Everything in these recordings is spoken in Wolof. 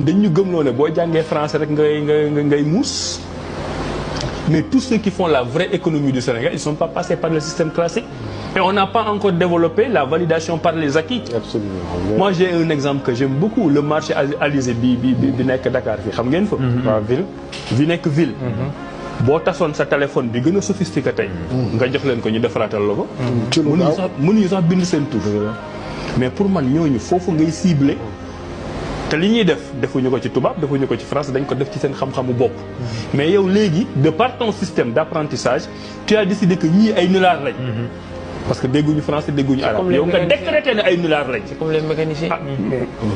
dañ ñu gëmloo ne boo jàngee français rek ngay muus. Mais tous ceux qui font la vraie économie du Sénégal, ils ne sont pas passés par le système classique. Et on n'a pas encore développé la validation par les acquis. Absolument. Moi, j'ai un exemple que j'aime beaucoup. Le marché Alizé bi nekk Dakar fii xam ngeen fa. waa ville. bi nekk ville. boo tasoon sa téléphone bi gën a sophistiqué tey. nga jox leen ko ñu defaraatal la ko. mënuñu sax bind seen tur. mais pour man ñooñu foofu ngay ciblé. te li ñuy defuñu ko ci tubaab defuñu ko ci France dañ ko def ci seen xam-xamu bopp. mais yow léegi de par ton système d'apprentissage tu as décidé que ñii ay nullards lañ. parce que dégguñu français dégguñu arabe. yow nga décrété ne ay nullards lañ. c'est comme les mécaniciens.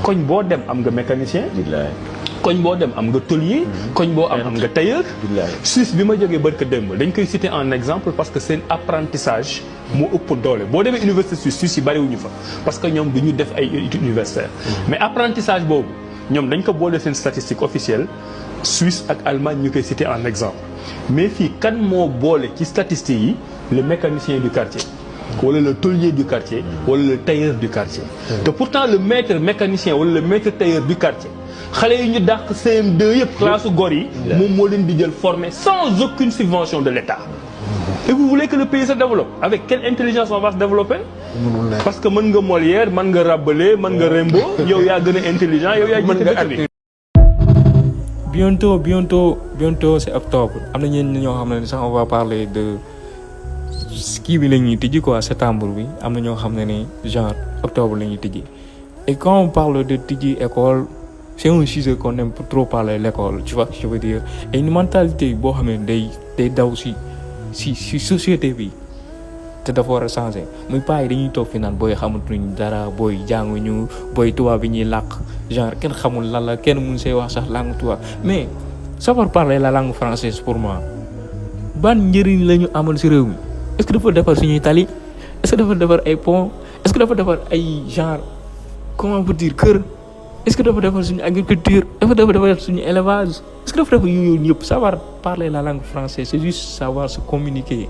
koñ boo dem am nga mécanicien. koñ boo dem am nga tôlier. koñ boo am nga tailleur. Suisse bi ma jógee barka démb dañ koy citer en exemple parce que seen apprentissage moo ëpp doole boo demee université suisse yi bariwuñu fa parce que ñoom du ñu def ay études universitaires. mais apprentissage boobu ñoom dañ ko boole seen statistique officielle Suisse ak Allemagne ñu koy citer en exemple. mais fii kan moo boole ci statistiques yi le mécanicien du quartier. wala le tôlier du quartier. wala le tailleur du quartier. te pourtant le maître mécanicien wala le maître tailleur du quartier. xale yi ñu dàq CM2 yëpp classe gor yi moom moo leen di jël former sans aucune subvention de l'État. et vous voulez que le pays se développe avec quelle intelligence on va se développer? parce que mën nga Molière mën nga Rabelais mën nga Rimbaud yow yaa gën a intelligent yow yaa jiite dëkk bi. bientôt c'est octobre am na ñenn ñoo xam ne sax on va parler de kii bi la ñuy tijji quoi septembre bi am na ñoo xam ne ni genre octobre la ñuy tijji et quand on parle de tijji école. C'est un sujet qu'on aime trop parler l'école, tu vois ce que je veux dire. Et une mentalité boo xam ne day daw si société bi te dafa war a changer muy paa yi dañuy toog fi naan booy xamatuñ dara booy jànguñu booy tubaab bi ñuy làkk genre kenn xamul lan la kenn mun see wax sax langue tubaab mais savoir parler la langue française pour moi ban njëriñ la ñu amal si réew mi est-ce que dafa defar suñuy tali est-ce que dafa defar ay pont est-ce que dafa defar ay genre comment on peut dire kër. Est-ce que dafa defar suñu agriculture dafa defar suñu élevage est-ce que dafa defar yooyu yëpp savoir parler la langue française c'est juste savoir se communiquer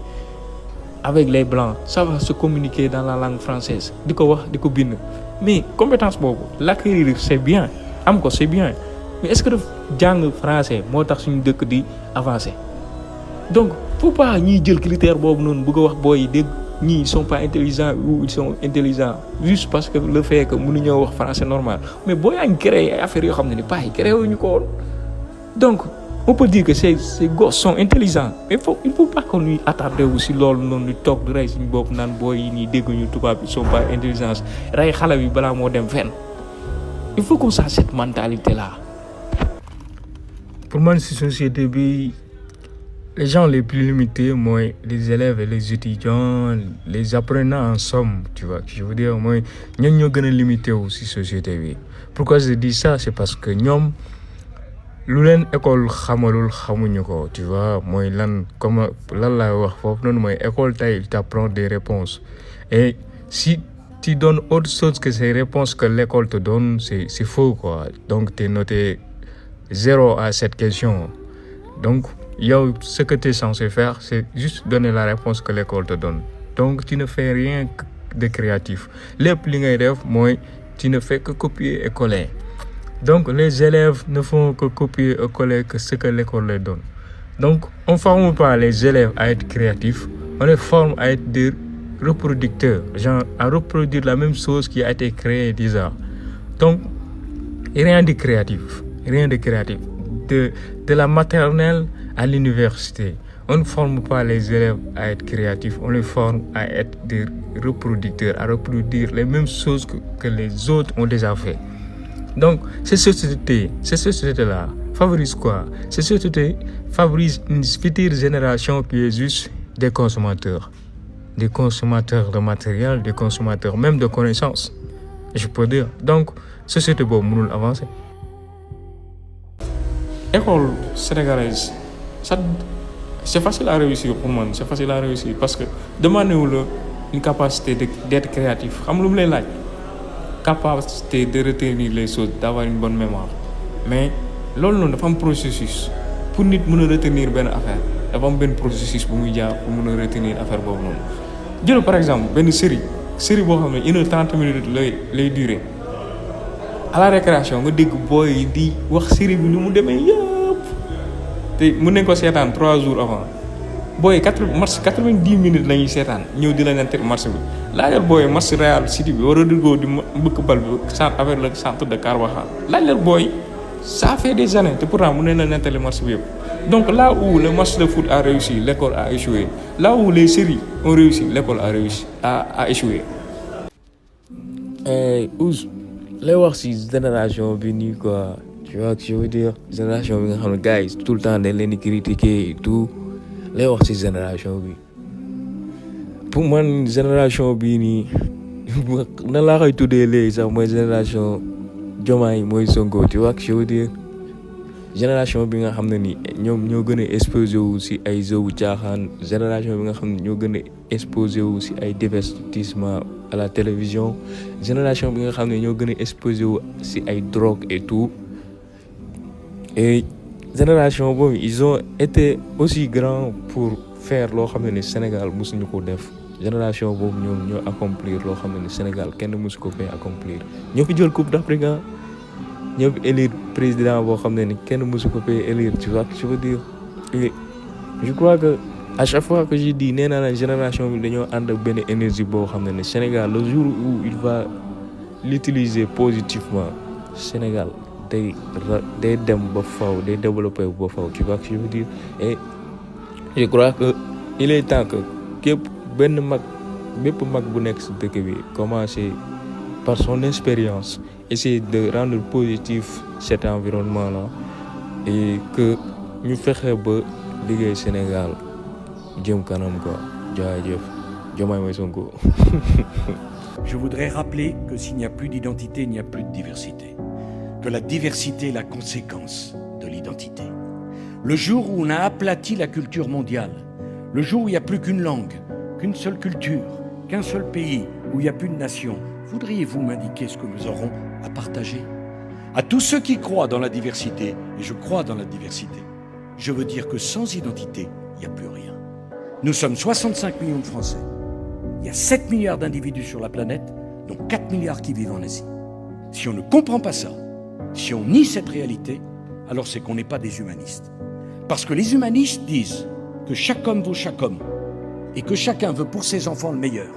avec les blancs savoir se communiquer dans la langue française di ko wax di ko bind mais compétence boobu l'acquérir c'est bien am ko c'est bien mais est-ce que dafa jàng français moo tax suñu dëkk di avancer donc faut pas ñiy jël critère boobu noonu bëgg a wax booy dégg ñii ils sont pas intelligents ou ils sont intelligents juste parce que le fait que mënuñoo wax français normal mais boo yaa ngi créé ay affaires yoo xam ne ni pas yi créé wuñu ko woon donc on peut dire que ces gosses sont intelligents mais il faut pas que ñuy attardé wu si loolu noonu ñu toog di rey suñu bopp naan booy yi nii dégguñu tubaab ils sont pas intelligents rey xale bi balaa moo dem fenn il faut qu'on change cette mentalité là. pour man si société bi. Les gens les plus limités, moi, les élèves et les étudiants, les apprenants en somme, tu vois, je veux dire, moi, nous sommes limités aussi société. Pourquoi je dis ça? C'est parce que nous, l'une école xamalul xamuñu ko, tu vois, moi, comme la wax fofu non moy école tay t'apprend des réponses. Et si tu donnes autre chose que ces réponses que l'école te donne, c'est faux quoi. Donc tu es noté 0 à cette question. Donc yow, ce que tu es censé faire, c'est juste donner la réponse que l'école te donne. Donc, tu ne fais rien de créatif. Les plus moi, tu ne fais que copier et coller. Donc, les élèves ne font que copier et coller que ce que l'école leur donne. Donc, on ne forme pas les élèves à être créatifs, on les forme à être des reproducteurs, genre à reproduire la même chose qui a été créée déjà. Donc, rien de créatif, rien de créatif. De la maternelle à l'université, on ne forme pas les élèves à être créatifs, on les forme à être des reproducteurs, à reproduire les mêmes choses que les autres ont déjà fait. Donc, ces sociétés-là favorisent quoi? Ces sociétés favorisent une future génération qui est juste des consommateurs de matériel, des consommateurs même de connaissances, je peux dire. Donc, société boobu mënul avancer. École sénégalaise, ça, c'est facile à réussir pour moi, c'est facile à réussir parce que demandez-vous une capacité d'être créatif. Xam lu mu lay laaj capacité de retenir les choses, d'avoir une bonne mémoire. Mais loolu noonu dafa am processus pour nit mën a retenir benn affaire dafa am benn processus bu muy jaar pour mën a retenir affaire boobu noonu. jël par exemple benn série boo xam ne 1h30 lay durer à la récréation nga dégg booy di wax série bi ni mu demee yëpp te mën nañ ko seetaan 3 jours avant booy 90 minutes la ñuy seetaan ñëw di la nenter match bi laajal booy match Real City bi war a duggoo di mbëkk bal bi avec le centre de Carvajal laajal booy ça fait des années te pourtant mën nañ la nettali match bi yëpp. Donc là où le match de foot a réussi, l'école a échoué. Là où les séries ont réussi, l'école a échoué. Ouz, lay wax ci génération bi nii quoi, tu vois que je veux dire génération bi nga xam ne gars yi tout le temps dañ leen di critiquer et tout lay wax ci génération bi. Pour man génération bii nii nan laa koy tuddee léegi sax mooy génération Diomaye mooy Sonko, tu vois que je veux dire. Génération bi nga xam ne ni ñoom ñoo gën a exposé wu ci ay jeux caaxaan génération bi nga xam ne ñoo gën a exposé wu ci ay divertissement à la télévision génération bi nga xam ne ñoo gën a exposé wu ci ay drogue et tout et génération boobu ils ont été aussi grands pour faire loo xam ne ni Sénégal mosuñu ko def génération boobu ñoom ñoo accomplir loo xam ne ni Sénégal kenn mosu ko fay accomplir ñoo fi jël coupe d'Afrique ñoo fi élire président boo xam ne ni kenn mësu ko fay élire tu vois je veux dire et je crois que à chaque fois que je dis nee naa la génération bi dañoo ànd ak benn énergie boo xam ne ni Sénégal le jour où il va l'utiliser positivement Sénégal day dem ba faw day développer ba faw tu vois je veux dire et je crois que il est temps que képp bépp mag bu nekk ci dëkk bi commencer par son expérience essayer de rendre positif cet environnement-là et que ñu fexe ba liggéey Sénégal jëm kanam quoi jaajëf Diomaye mooy Sonko. Je voudrais rappeler que s'il n'y a plus d'identité, il n'y a plus de diversité. Que la diversité est la conséquence de l'identité. Le jour où on a aplati la culture mondiale, le jour où il n'y a plus qu'une langue, qu'une seule culture, qu'un seul pays, où il n'y a plus de nation, voudriez-vous m'indiquer ce que nous aurons à partager? À tous ceux qui croient dans la diversité, et je crois dans la diversité, je veux dire que sans identité, il n'y a plus rien. Nous sommes 65 millions de Français. Il y a 7 milliards d'individus sur la planète, dont 4 milliards qui vivent en Asie. Si on ne comprend pas ça, si on nie cette réalité, alors c'est qu'on n'est pas des humanistes. Parce que les humanistes disent que chaque homme vaut chaque homme, et que chacun veut pour ses enfants le meilleur,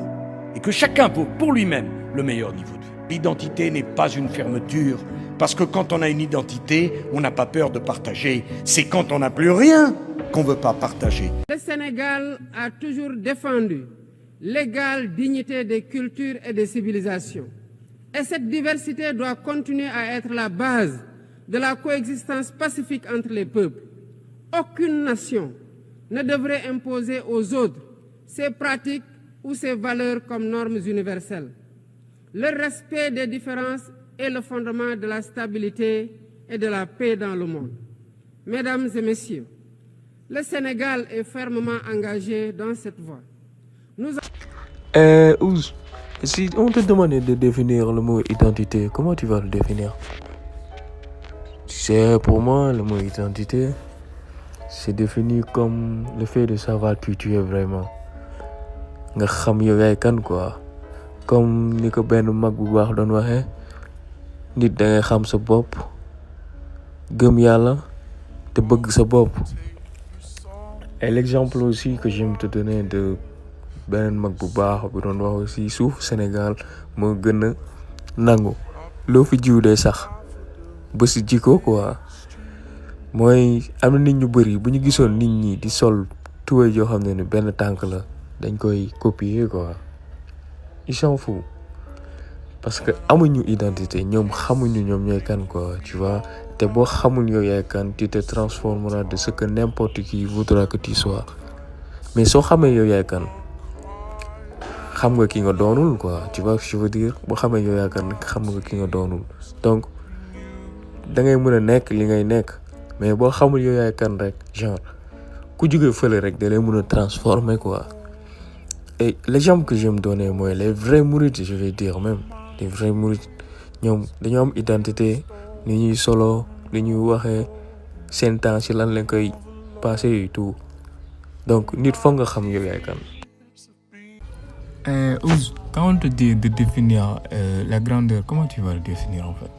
et que chacun vaut pour lui-même le meilleur niveau de vie. L'identité n'est pas une fermeture, parce que quand on a une identité, on n'a pas peur de partager. C'est quand on n'a plus rien qu'on ne veut pas partager. Le Sénégal a toujours défendu l'égale dignité des cultures et des civilisations. Et cette diversité doit continuer à être la base de la coexistence pacifique entre les peuples. Aucune nation ne devrait imposer aux autres ses pratiques ou ses valeurs comme normes universelles. Le respect des différences est le fondement de la stabilité et de la paix dans le monde. Mesdames et messieurs, le Sénégal est fermement engagé dans cette voie. Ouz, si on te demandait de définir le mot identité, comment tu vas le définir? C'est pour moi, le mot identité, c'est défini comme le fait de savoir qui tu es vraiment. Nga xam yow yaay kan quoi. Comme ni ko benn mag bu baax doon waxee, nit da ngay xam sa bopp, gëm yàlla te bëgg sa bopp. Et l'exemple aussi que j'aime te donner de beneen mag bu baax bu doon wax aussi suuf Sénégal moo gën a nangu loo fi jiw dee sax ba si jikko quoi. Mooy am na nit ñu bëri bu ñu gisoon nit ñi di sol tuwéy yoo xam ne ni benn tànk la dañ koy copier quoi. Ils s'en foutent parce que amuñu identité ñoom xamuñu ñoom ñooy kan quoi tu vois. te boo xamul yow yaay kan tu te transformeras de ce que n'importe qui voudra que tu sois. Mais soo xamee yow yaay kan xam nga ki nga doonul quoi tu vois ce que je veux dire. boo xamee yow yaay kan xam nga ki nga doonul donc da ngay mën a nekk li ngay nekk mais boo xamul yow yaay kan rek genre ku jóge fële rek da lay mën a transformer quoi. Et l'exemple que j'aime donner mooy les vrais mourides je vais dire même les vrais mourides ñoom dañoo am identité ni ñuy solo ni ñuy waxee seen temps ci lan lañ koy passé et tout donc nit foog nga xam yow yaay kan. Ouz quand on te dit de définir la grandeur, comment tu vas le définir en fait?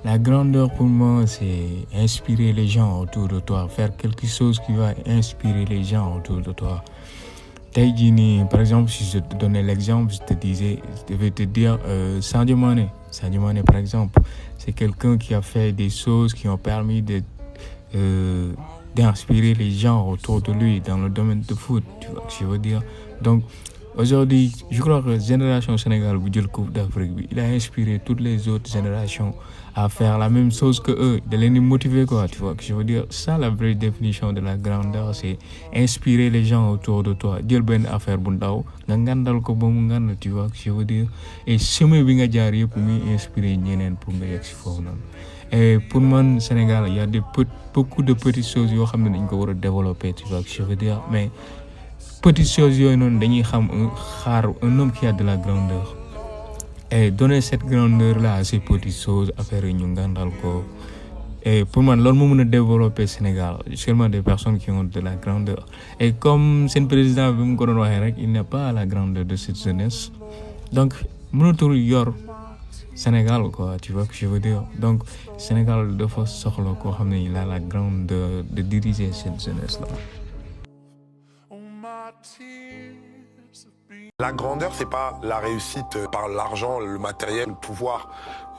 La grandeur pour moi, c'est inspirer les gens autour de toi, faire quelque chose qui va inspirer les gens autour de toi. Par exemple, si je te donnais l'exemple, je vais te dire Sadio Mané. Sadio Mané, par exemple, c'est quelqu'un qui a fait des choses qui ont permis d'inspirer les gens autour de lui dans le domaine de foot, tu vois ce que je veux dire. Donc, aujourd'hui, je crois que la génération Sénégal, Coupe d'Afrique, il a inspiré toutes les autres générations à faire la même chose que eux, de les motiver, quoi, tu vois que je veux dire. Ça, la vraie définition de la grandeur, c'est inspirer les gens autour de toi. Dire ben affaire bu ndaw nga ngandal ko ba mu ngand, tu vois que je veux dire. Et chemin bi nga jaar yëpp muy inspirer ñeneen pour nga yegg si foofu noonu. Et pour moi, au Sénégal, il y a beaucoup de petites choses yoo xam ne dañ ko war a développer, tu vois que je veux dire. Mais petites choses yooyu noonu dañuy xam un homme qui a de la grandeur. Et donner cette grandeur-là à ces petites choses, à faire une ngandal ko. Et pour moi, l'homme moo mën a développer Sénégal, seulement des personnes qui ont de la grandeur. Et comme c'est le président bi mu ko doon waxee rek, il n'a pas la grandeur de cette jeunesse. Donc mënatul yor Sénégal, quoi, tu vois que je veux dire. Donc Sénégal dafa soxla koo xam ne il a la grandeur de diriger cette jeunesse-là. La grandeur, c'est pas la réussite par l'argent, le matériel, le pouvoir.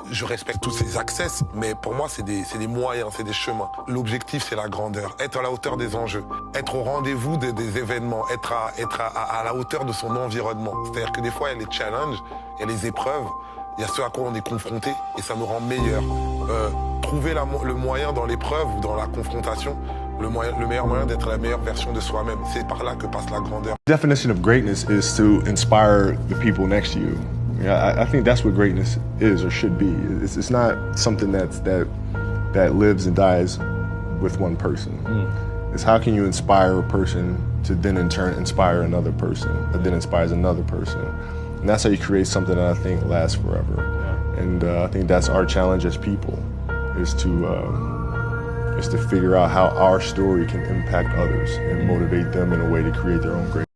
Je respecte tous ces accès, mais pour moi, c'est des moyens, c'est des chemins. L'objectif, c'est la grandeur. Être à la hauteur des enjeux. Être au rendez-vous des événements. Être à la hauteur de son environnement. C'est-à-dire que des fois, il y a les challenges, il y a les épreuves, il y a ce à quoi on est confronté, et ça nous rend meilleurs. Trouver le moyen dans l'épreuve ou dans la confrontation, le meilleur moyen d'être la meilleure version de soi-même. C'est par là que passe la grandeur. The definition of greatness is to inspire the people next to you. I think that's what greatness is or should be. It's not something that lives and dies with one person. It's how can you inspire a person to then in turn inspire another person that then inspires another person. And that's how you create something that I think lasts forever. And I think that's our challenge as people is to figure out how our story can impact others and motivate them in a way to create their own greatness.